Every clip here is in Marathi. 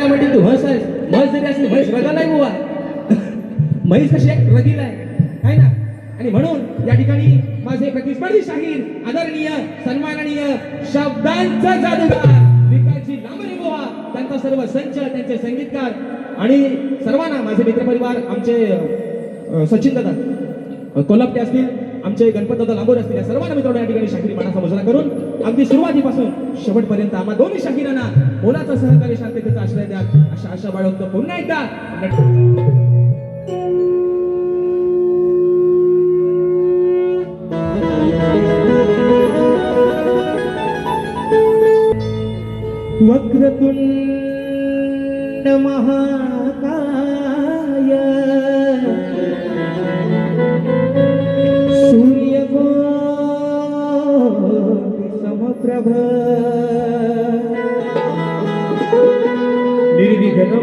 म्हणजे तू म्हस आहेस. म्हस जरी असली म्हैस रगाला आहे बुवा. म्हैस कशी एक रगीला आहे ना. आणि म्हणून या ठिकाणी माझे प्रतिस्पर्धी शाहीर आदरणीय सन्माननीय शब्दांचा जादूगार विकासजी लांबरे बुवा, त्यांचा सर्व संच, त्यांचे संगीतकार आणि सर्वांना माझे मित्रपरिवार, आमचे सचिन दादा कोल्हापटे असतील, आमचे गणपत दादा लांबोर असतील, या सर्वांना मित्रांनो या ठिकाणी शाहिरी मानाचा मुजरा करून अगदी सुरुवातीपासून शेवटपर्यंत आम्हा दोन्ही शाहिरांना मोलाचा सहकारी शांततेचा आश्रय द्या अशा आशा बाळगतो. पुन्हा एकदा वक्रतुंड महाकाय सूर्यकोटि समप्रभ निर्विघ्नं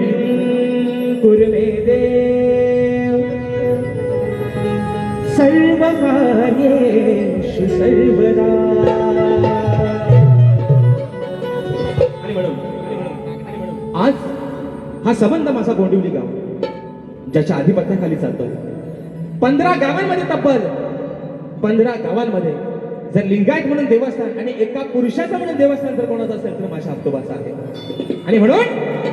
कुरु मे देव सर्वकार्येषु सर्वदा. आज हा संबंध माझा गोंदिवली गाव ज्याच्या आधिपत्याखाली चालतोय. 15 गावांमध्ये तब्बल 15 गावांमध्ये जर लिंगायत म्हणून देवस्थान आणि एका पुरुषाचं म्हणून देवस्थान जर कोणाचं असेल तर माझ्या आप्तोबाचं आहे. आणि म्हणून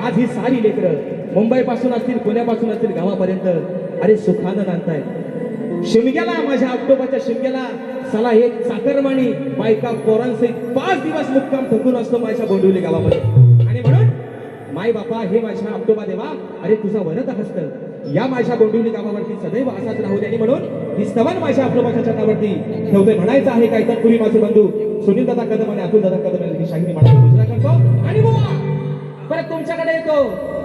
आज ही सारी लेकरं मुंबईपासून असतील, पुण्यापासून असतील, गावापर्यंत अरे सुखानं नांदतायत. शिमग्याला, माझ्या आप्तोबाच्या शिमग्याला चला एक चाकरमानी बायका पोरांसहित 5 दिवस मुक्काम थकून असतो माझ्या गोंदिवली गावामध्ये. आणि म्हणून माय बापा, हे माझ्या आप्तोबा देवा, अरे तुझा वरद हस्त या माझ्या गोंदिवली गावावरती सदैव असाच राहू दे. आणि म्हणून ही स्तवन माझ्या आप्तोबाच्या चरणावरती ठेवतोय. म्हणायचं आहे काय तर पूर्वी माझे बंधू सुनील दादा कदम आणि अतुल दादा कदम यांनी शाहिरी मानाचा मुजरा करतो. आणि बुवा परत तुमच्याकडे येतो.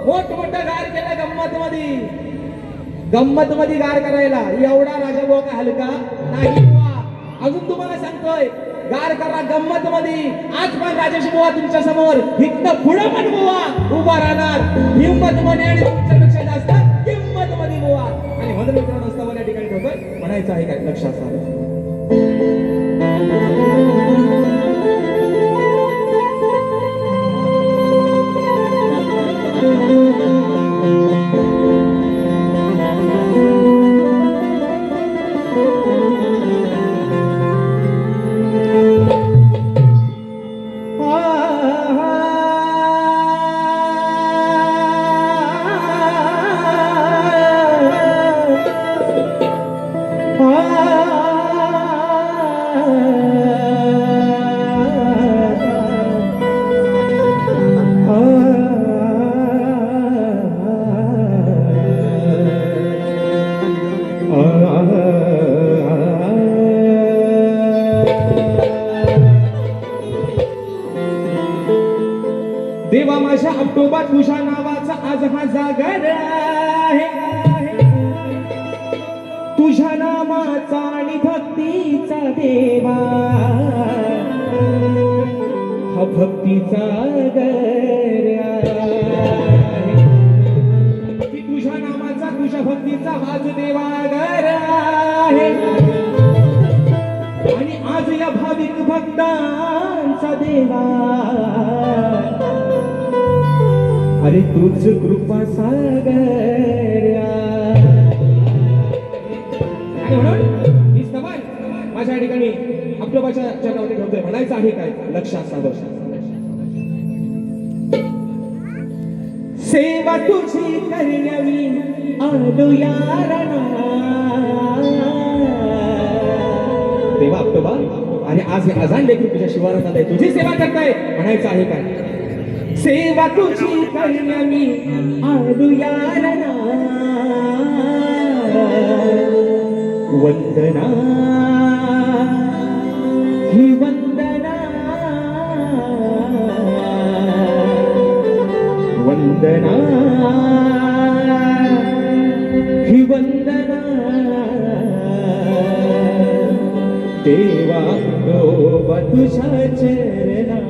मोठमोठं गार केलं गंमत मध्ये गार करायला एवढा राजा बुवा का हलका नाही बुवा. अजून तुम्हाला सांगतोय गार करा गंमत मध्ये. आज पण राजेश बुवा तुमच्या समोर इथं पुढं पण बुवा उभा राहणार हिंमत मध्ये आणि तुमच्यापेक्षा जास्त किंमत मध्ये बुवा. आणि म्हणून मित्रांनो असताना या ठिकाणी ठेवतोय. म्हणायचं आहे काय लक्षात असावं. देवा माझ्या आप्तोबा तुझ्या नावाचा आज हा जागर आहे. तुझ्या नामाचा आणि भक्तीचा देवा हा भक्तीचा गर आहे. तुझ्या नामाचा तुझ्या भक्तीचा हाच देवा गर आहे. आणि आज या भाविक भक्तांचा देवा अरे तुझ कृपा सागर. आणि म्हणून ही स्तवन माझ्या ठिकाणी आप्तोबाच्या चरणावरती ठेवतोय. म्हणायचं आहे काय लक्षात साधव. सेवा तुझी करण्यावी आलो यारणा. देवा आप्तोबा, आणि आज हे अजान देखील तुझ्या शिवारात आलंय, तुझी सेवा करताय. म्हणायचं आहे काय सेवा तुझी करण्यावी आलो यारणा. वंदना ही वंदना, वंदना ही वंदना. देवा आप्तोबा तुझ्या चरणा.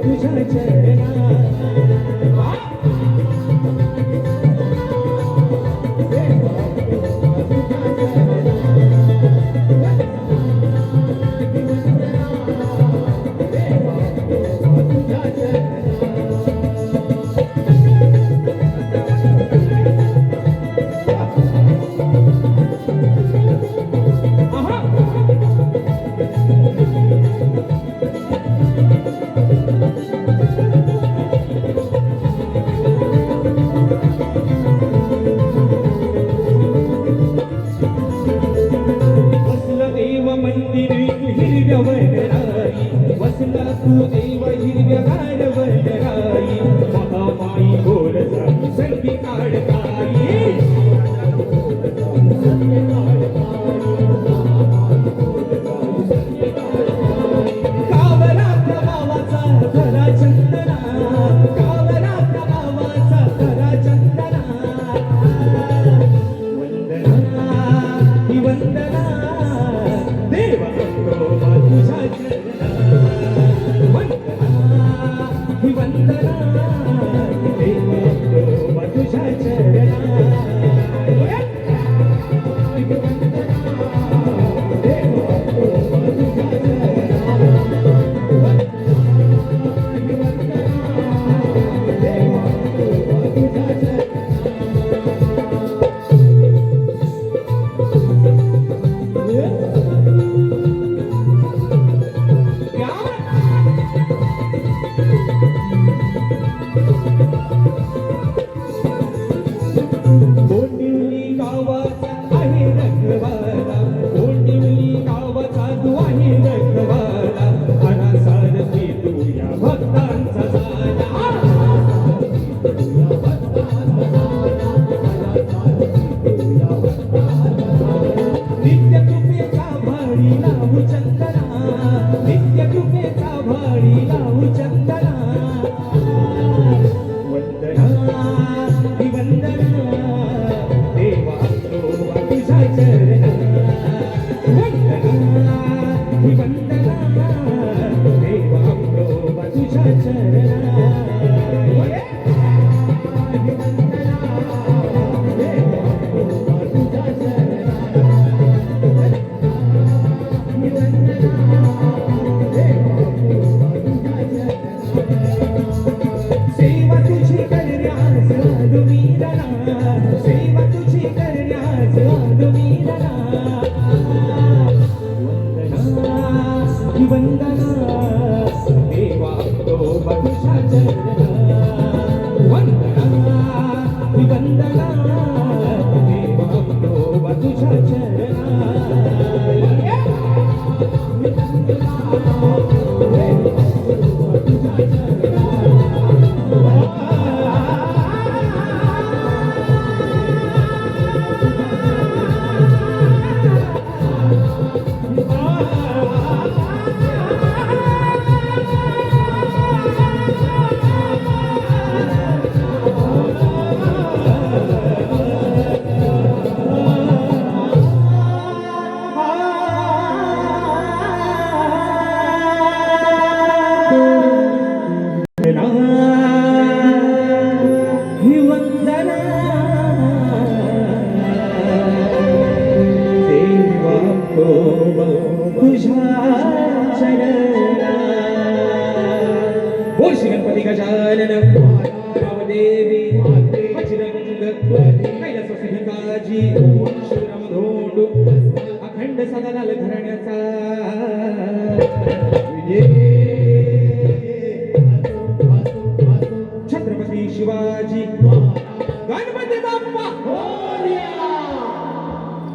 तुझ्या चरणा वसला तू देव हिरव्या गार वनराई महामाई बोल जाई संधी काढताई कावरा प्रभावाचा खरा चंदना कावरा प्रभावाचा खरा चंदना वंदना ही वंदना देवा तुझ्या चरणा ही वंदना देवा तुझ्या चरणा कोंडिवली गावाचा आहे रखवाला कोंडिवली गावाचा तू आहे रखवाला हरा सारथी तू या भक्तांचा झाला नित्य कृपेचा भाडी लावू चंदना नित्य कृपेचा भाडी लावू चंदना वंदना ही वंदना देवा तुझ्या चरणा वंदना ही वंदना देवा तुझ्या चरणा सेवा तुझी करण्यास आदमीरना सेवा तुझी करण्यास आदमीरना वंदना ही वंदना देवा तुझ्या चरणा वंदना ही वंदना देवा तुझ्या चरणा ही वंदना देवा तुझ्या चरणा बोल श्री गणपती गजानन देवी वज्रंग कैलास सिद्धिकाजी शिवराम धोंडू अखंड सदालाल घराणे